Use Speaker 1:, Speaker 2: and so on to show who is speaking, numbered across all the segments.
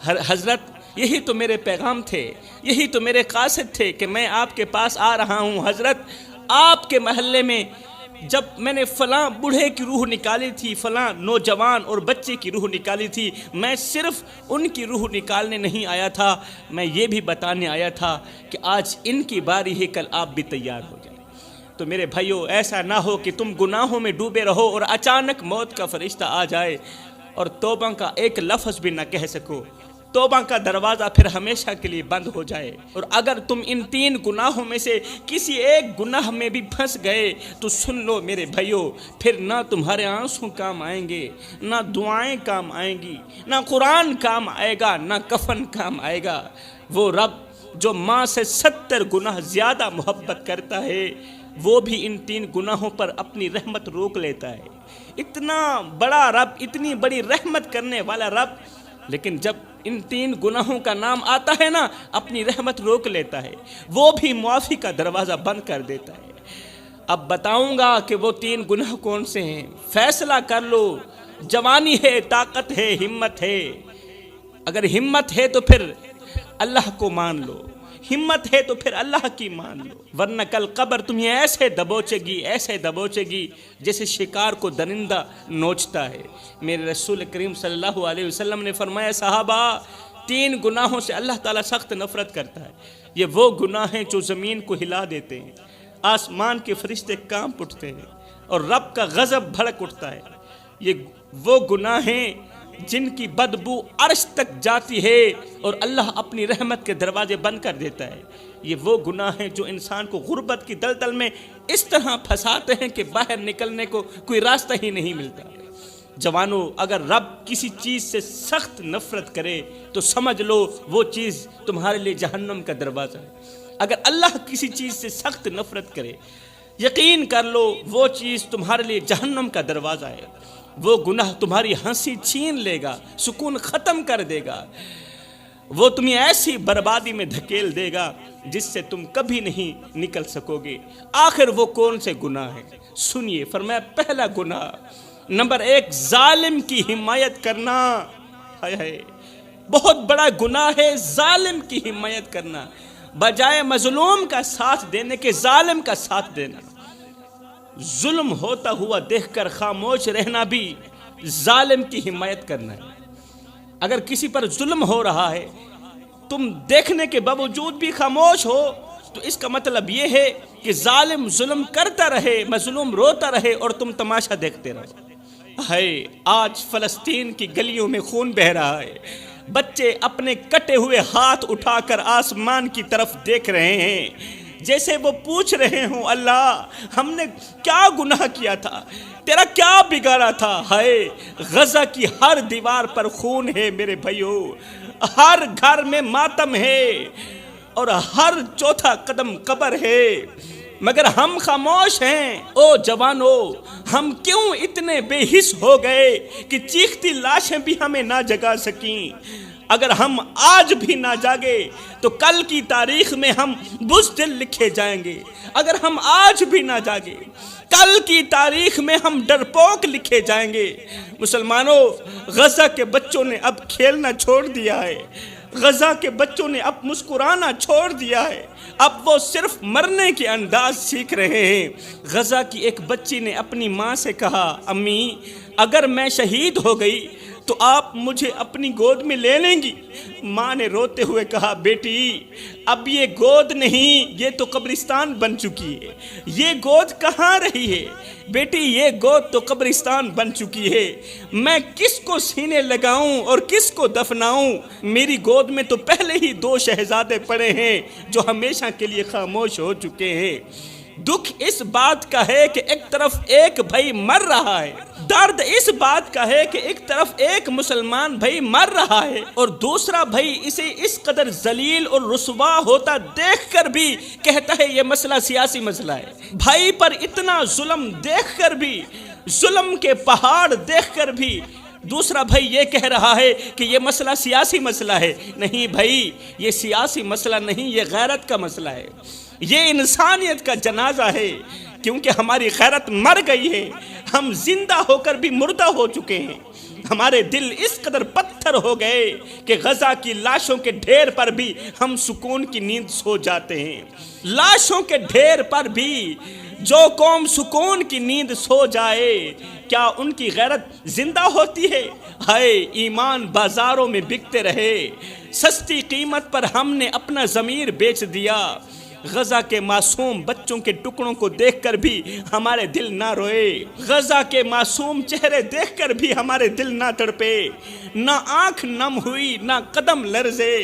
Speaker 1: حضرت یہی تو میرے پیغام تھے، یہی تو میرے قاصد تھے کہ میں آپ کے پاس آ رہا ہوں۔ حضرت آپ کے محلے میں جب میں نے فلاں بوڑھے کی روح نکالی تھی، فلاں نوجوان اور بچے کی روح نکالی تھی، میں صرف ان کی روح نکالنے نہیں آیا تھا، میں یہ بھی بتانے آیا تھا کہ آج ان کی باری ہے، کل آپ بھی تیار ہو جائیں۔ تو میرے بھائیو، ایسا نہ ہو کہ تم گناہوں میں ڈوبے رہو اور اچانک موت کا فرشتہ آ جائے اور توبہ کا ایک لفظ بھی نہ کہہ سکو، توبہ کا دروازہ پھر ہمیشہ کے لیے بند ہو جائے۔ اور اگر تم ان 3 گناہوں میں سے کسی ایک گناہ میں بھی پھنس گئے تو سن لو میرے بھائیو، پھر نہ تمہارے آنسو کام آئیں گے، نہ دعائیں کام آئیں گی، نہ قرآن کام آئے گا، نہ کفن کام آئے گا۔ وہ رب جو ماں سے 70 گناہ زیادہ محبت کرتا ہے، وہ بھی ان 3 گناہوں پر اپنی رحمت روک لیتا ہے۔ اتنا بڑا رب، اتنی بڑی رحمت کرنے والا رب، لیکن جب ان 3 گناہوں کا نام آتا ہے نا، اپنی رحمت روک لیتا ہے، وہ بھی معافی کا دروازہ بند کر دیتا ہے۔ اب بتاؤں گا کہ وہ 3 گناہ کون سے ہیں، فیصلہ کر لو۔ جوانی ہے، طاقت ہے، ہمت ہے۔ اگر ہمت ہے تو پھر اللہ کو مان لو، ہمت ہے تو پھر اللہ کی مان لو، ورنہ کل قبر تمہیں ایسے دبوچے گی، ایسے دبوچے گی جیسے شکار کو درندہ نوچتا ہے۔ میرے رسول کریم صلی اللہ علیہ وسلم نے فرمایا، صحابہ 3 گناہوں سے اللہ تعالیٰ سخت نفرت کرتا ہے۔ یہ وہ گناہ ہیں جو زمین کو ہلا دیتے ہیں، آسمان کے فرشتے کانپ اٹھتے ہیں اور رب کا غضب بھڑک اٹھتا ہے۔ یہ وہ گناہ ہیں جن کی بدبو عرش تک جاتی ہے اور اللہ اپنی رحمت کے دروازے بند کر دیتا ہے۔ یہ وہ گناہ ہیں جو انسان کو غربت کی دلدل میں اس طرح پھنساتے ہیں کہ باہر نکلنے کو کوئی راستہ ہی نہیں ملتا۔ جوانو، اگر رب کسی چیز سے سخت نفرت کرے تو سمجھ لو وہ چیز تمہارے لیے جہنم کا دروازہ ہے۔ اگر اللہ کسی چیز سے سخت نفرت کرے، یقین کر لو وہ چیز تمہارے لیے جہنم کا دروازہ ہے۔ وہ گناہ تمہاری ہنسی چھین لے گا، سکون ختم کر دے گا، وہ تمہیں ایسی بربادی میں دھکیل دے گا جس سے تم کبھی نہیں نکل سکو گے۔ آخر وہ کون سے گناہ ہیں؟ سنیے، فرمایا پہلا گناہ، نمبر 1، ظالم کی حمایت کرنا۔ ہائے ہائے، بہت بڑا گناہ ہے ظالم کی حمایت کرنا، بجائے مظلوم کا ساتھ دینے کے ظالم کا ساتھ دینا۔ ظلم ہوتا ہوا دیکھ کر خاموش رہنا بھی ظالم کی حمایت کرنا ہے۔ اگر کسی پر ظلم ہو رہا ہے، تم دیکھنے کے باوجود بھی خاموش ہو تو اس کا مطلب یہ ہے کہ ظالم ظلم کرتا رہے، مظلوم روتا رہے اور تم تماشا دیکھتے رہو۔ ہائے، آج فلسطین کی گلیوں میں خون بہہ رہا ہے، بچے اپنے کٹے ہوئے ہاتھ اٹھا کر آسمان کی طرف دیکھ رہے ہیں، جیسے وہ پوچھ رہے ہوں، اللہ ہم نے کیا گناہ کیا تھا، تیرا کیا بگاڑا تھا۔ ہائے، غزہ کی ہر دیوار پر خون ہے میرے بھائیو، ہر گھر میں ماتم ہے اور ہر چوتھا قدم قبر ہے، مگر ہم خاموش ہیں۔ او جوانو، ہم کیوں اتنے بے حس ہو گئے کہ چیختی لاشیں بھی ہمیں نہ جگا سکیں۔ اگر ہم آج بھی نہ جاگے تو کل کی تاریخ میں ہم بزدل لکھے جائیں گے۔ اگر ہم آج بھی نہ جاگے، کل کی تاریخ میں ہم ڈرپوک لکھے جائیں گے۔ مسلمانوں، غزہ کے بچوں نے اب کھیلنا چھوڑ دیا ہے، غزہ کے بچوں نے اب مسکرانا چھوڑ دیا ہے، اب وہ صرف مرنے کے انداز سیکھ رہے ہیں۔ غزہ کی ایک بچی نے اپنی ماں سے کہا، امی اگر میں شہید ہو گئی تو آپ مجھے اپنی گود میں لے لیں گی؟ ماں نے روتے ہوئے کہا، بیٹی اب یہ گود نہیں، یہ تو قبرستان بن چکی ہے، یہ گود کہاں رہی ہے بیٹی، یہ گود تو قبرستان بن چکی ہے، میں کس کو سینے لگاؤں اور کس کو دفناؤں؟ میری گود میں تو پہلے ہی 2 شہزادے پڑے ہیں جو ہمیشہ کے لیے خاموش ہو چکے ہیں۔ دکھ اس بات کا ہے کہ ایک طرف ایک بھائی مر رہا ہے، درد اس بات کا ہے کہ ایک طرف ایک مسلمان بھائی مر رہا ہے اور دوسرا بھائی اسے اس قدر ذلیل اور رسوا ہوتا دیکھ کر بھی کہتا ہے یہ مسئلہ سیاسی مسئلہ ہے۔ بھائی پر اتنا ظلم دیکھ کر بھی، ظلم کے پہاڑ دیکھ کر بھی دوسرا بھائی یہ کہہ رہا ہے کہ یہ مسئلہ سیاسی مسئلہ ہے۔ نہیں بھائی، یہ سیاسی مسئلہ نہیں، یہ غیرت کا مسئلہ ہے، یہ انسانیت کا جنازہ ہے، کیونکہ ہماری غیرت مر گئی ہے، ہم زندہ ہو کر بھی مردہ ہو چکے ہیں، ہمارے دل اس قدر پتھر ہو گئے کہ غزہ کی لاشوں کے ڈھیر پر بھی ہم سکون کی نیند سو جاتے ہیں۔ لاشوں کے ڈھیر پر بھی جو قوم سکون کی نیند سو جائے، کیا ان کی غیرت زندہ ہوتی ہے؟ ہائے ایمان بازاروں میں بکتے رہے، سستی قیمت پر ہم نے اپنا ضمیر بیچ دیا۔ غزہ کے معصوم بچوں کے ٹکڑوں کو دیکھ کر بھی ہمارے دل نہ روئے، غزہ کے معصوم چہرے دیکھ کر بھی ہمارے دل نہ تڑپے، نہ آنکھ نم ہوئی نہ قدم لرزے۔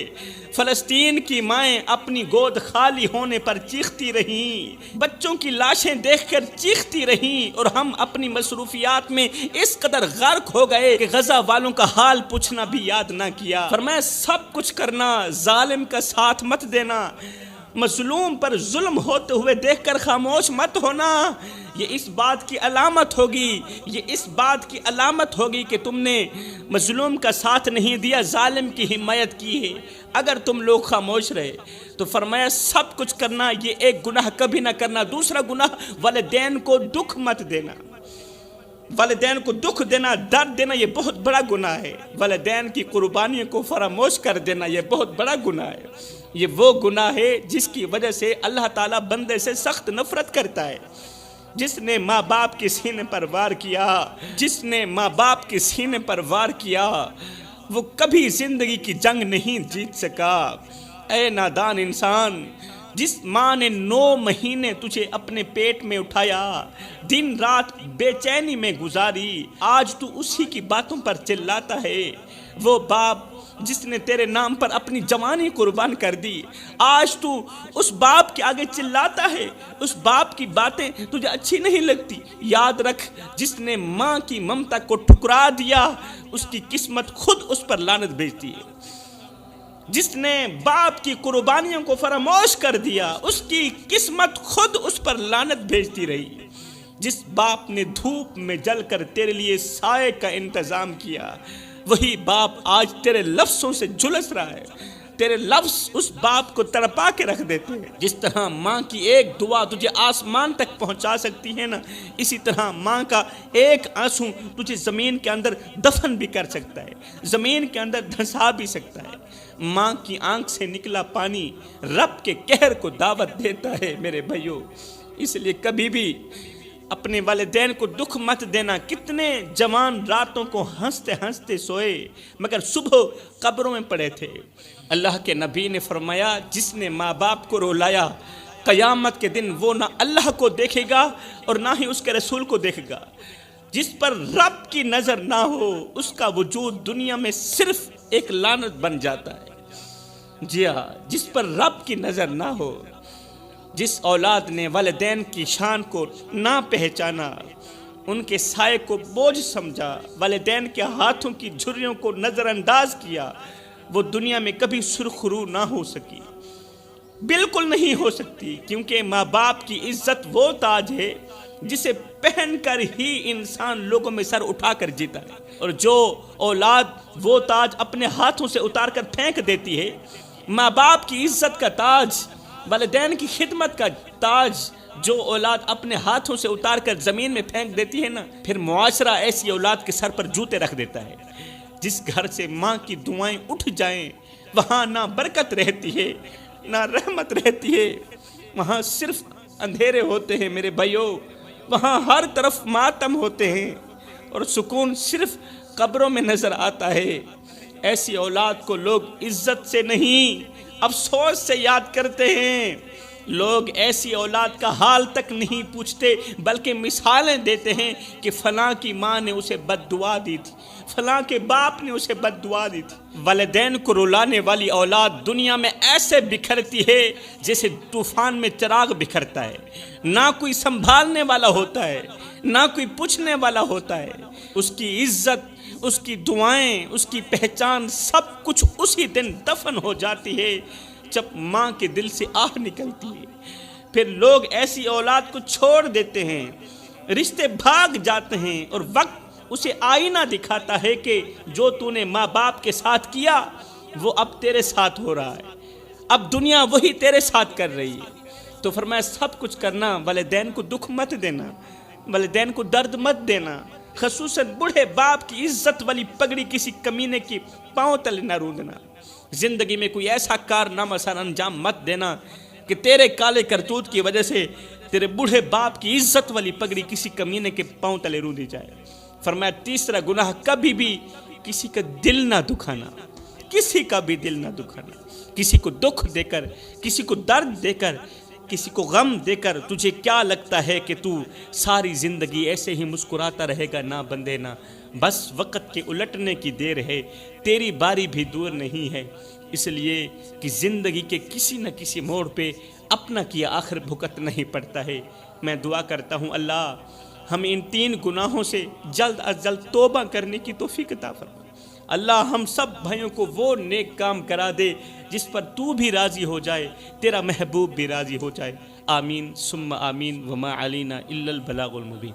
Speaker 1: فلسطین کی مائیں اپنی گود خالی ہونے پر چیختی رہیں، بچوں کی لاشیں دیکھ کر چیختی رہیں، اور ہم اپنی مصروفیات میں اس قدر غرق ہو گئے کہ غزہ والوں کا حال پوچھنا بھی یاد نہ کیا۔ فرمایا سب کچھ کرنا، ظالم کا ساتھ مت دینا، مظلوم پر ظلم ہوتے ہوئے دیکھ کر خاموش مت ہونا۔ یہ اس بات کی علامت ہوگی، یہ اس بات کی علامت ہوگی کہ تم نے مظلوم کا ساتھ نہیں دیا، ظالم کی حمایت کی ہے۔ اگر تم لوگ خاموش رہے تو فرمایا سب کچھ کرنا، یہ ایک گناہ کبھی نہ کرنا۔ دوسرا گناہ، والدین کو دکھ مت دینا۔ والدین کو دکھ دینا، درد دینا، یہ بہت بڑا گناہ ہے۔ والدین کی قربانیوں کو فراموش کر دینا، یہ بہت بڑا گناہ ہے۔ یہ وہ گناہ ہے جس کی وجہ سے اللہ تعالیٰ بندے سے سخت نفرت کرتا ہے۔ جس نے ماں باپ کے سینے پر وار کیا، جس نے ماں باپ کے سینے پر وار کیا، وہ کبھی زندگی کی جنگ نہیں جیت سکا۔ اے نادان انسان، جس ماں نے 9 مہینے تجھے اپنے پیٹ میں اٹھایا، دن رات بے چینی میں گزاری، آج تو اسی کی باتوں پر چلاتا ہے۔ وہ باپ جس نے تیرے نام پر اپنی جوانی قربان کر دی، آج تو اس باپ کے آگے چلاتا ہے، اس باپ کی باتیں تجھے اچھی نہیں لگتی۔ یاد رکھ، جس نے ماں کی ممتا کو ٹھکرا دیا، اس کی قسمت خود اس پر لعنت بھیجتی ہے۔ جس نے باپ کی قربانیوں کو فراموش کر دیا، اس کی قسمت خود اس پر لعنت بھیجتی رہی۔ جس باپ نے دھوپ میں جل کر تیرے لیے سائے کا انتظام کیا، وہی باپ آج تیرے لفظوں سے جھلس رہا ہے۔ تیرے لفظ اس باپ کو تڑپا کے رکھ دیتے ہیں۔ جس طرح ماں کی ایک دعا تجھے آسمان تک پہنچا سکتی ہے نا، اسی طرح ماں کا ایک آنسو تجھے زمین کے اندر دفن بھی کر سکتا ہے، زمین کے اندر دھنسا بھی سکتا ہے۔ ماں کی آنکھ سے نکلا پانی رب کے قہر کو دعوت دیتا ہے میرے بھائیوں۔ اس لیے کبھی بھی اپنے والدین کو دکھ مت دینا۔ کتنے جوان راتوں کو ہنستے ہنستے سوئے مگر صبح قبروں میں پڑے تھے۔ اللہ کے نبی نے فرمایا، جس نے ماں باپ کو رلایا، قیامت کے دن وہ نہ اللہ کو دیکھے گا اور نہ ہی اس کے رسول کو دیکھے گا۔ جس پر رب کی نظر نہ ہو، اس کا وجود دنیا میں صرف ایک لعنت بن جاتا ہے۔ جی ہاں، جس پر رب کی نظر نہ ہو، جس اولاد نے والدین کی شان کو نہ پہچانا، ان کے سائے کو بوجھ سمجھا، والدین کے ہاتھوں کی جھریوں کو نظر انداز کیا، وہ دنیا میں کبھی سرخرو نہ ہو سکی، بالکل نہیں ہو سکتی۔ کیونکہ ماں باپ کی عزت وہ تاج ہے جسے پہن کر ہی انسان لوگوں میں سر اٹھا کر جیتا ہے، اور جو اولاد وہ تاج اپنے ہاتھوں سے اتار کر پھینک دیتی ہے، ماں باپ کی عزت کا تاج، والدین کی خدمت کا تاج جو اولاد اپنے ہاتھوں سے اتار کر زمین میں پھینک دیتی ہے نا، پھر معاشرہ ایسی اولاد کے سر پر جوتے رکھ دیتا ہے۔ جس گھر سے ماں کی دعائیں اٹھ جائیں، وہاں نہ برکت رہتی ہے نہ رحمت رہتی ہے، وہاں صرف اندھیرے ہوتے ہیں میرے بھائیوں، وہاں ہر طرف ماتم ہوتے ہیں، اور سکون صرف قبروں میں نظر آتا ہے۔ ایسی اولاد کو لوگ عزت سے نہیں افسوس سے یاد کرتے ہیں۔ لوگ ایسی اولاد کا حال تک نہیں پوچھتے، بلکہ مثالیں دیتے ہیں کہ فلاں کی ماں نے اسے بد دعا دی تھی، فلاں کے باپ نے اسے بد دعا دی تھی۔ والدین کو رلانے والی اولاد دنیا میں ایسے بکھرتی ہے جیسے طوفان میں چراغ بکھرتا ہے، نہ کوئی سنبھالنے والا ہوتا ہے، نہ کوئی پوچھنے والا ہوتا ہے۔ اس کی عزت، اس کی دعائیں، اس کی پہچان، سب کچھ اسی دن دفن ہو جاتی ہے جب ماں کے دل سے آہ نکلتی ہے۔ پھر لوگ ایسی اولاد کو چھوڑ دیتے ہیں، رشتے بھاگ جاتے ہیں، اور وقت اسے آئینہ دکھاتا ہے کہ جو تو نے ماں باپ کے ساتھ کیا وہ اب تیرے ساتھ ہو رہا ہے، اب دنیا وہی تیرے ساتھ کر رہی ہے۔ تو فرمایا سب کچھ کرنا، والدین کو دکھ مت دینا، والدین کو درد مت دینا، خصوصاً بوڑھے باپ کی عزت والی پگڑی کسی کمینے کی پاؤں تلے نہ رونگنا۔ زندگی میں کوئی ایسا کارنامہ سر انجام مت دینا کہ تیرے کالے کرتوت کی وجہ سے تیرے بوڑھے باپ کی عزت والی پگڑی کسی کمینے کے پاؤں تلے روندی جائے۔ فرمایا تیسرا گناہ، کبھی بھی کسی کا دل نہ دکھانا، کسی کا بھی دل نہ دکھانا۔ کسی کو دکھ دے کر، کسی کو درد دے کر، کسی کو غم دے کر تجھے کیا لگتا ہے کہ تو ساری زندگی ایسے ہی مسکراتا رہے گا؟ نہ بندے نہ، بس وقت کے الٹنے کی دیر ہے، تیری باری بھی دور نہیں ہے۔ اس لیے کہ زندگی کے کسی نہ کسی موڑ پہ اپنا کیا آخر بھگت نہیں پڑتا ہے۔ میں دعا کرتا ہوں اللہ ہمیں ان 3 گناہوں سے جلد از جلد توبہ کرنے کی توفیق عطا فرما۔ اللہ ہم سب بھائیوں کو وہ نیک کام کرا دے جس پر تو بھی راضی ہو جائے، تیرا محبوب بھی راضی ہو جائے۔ آمین ثم آمین، وما علینا الا البلاغ المبین۔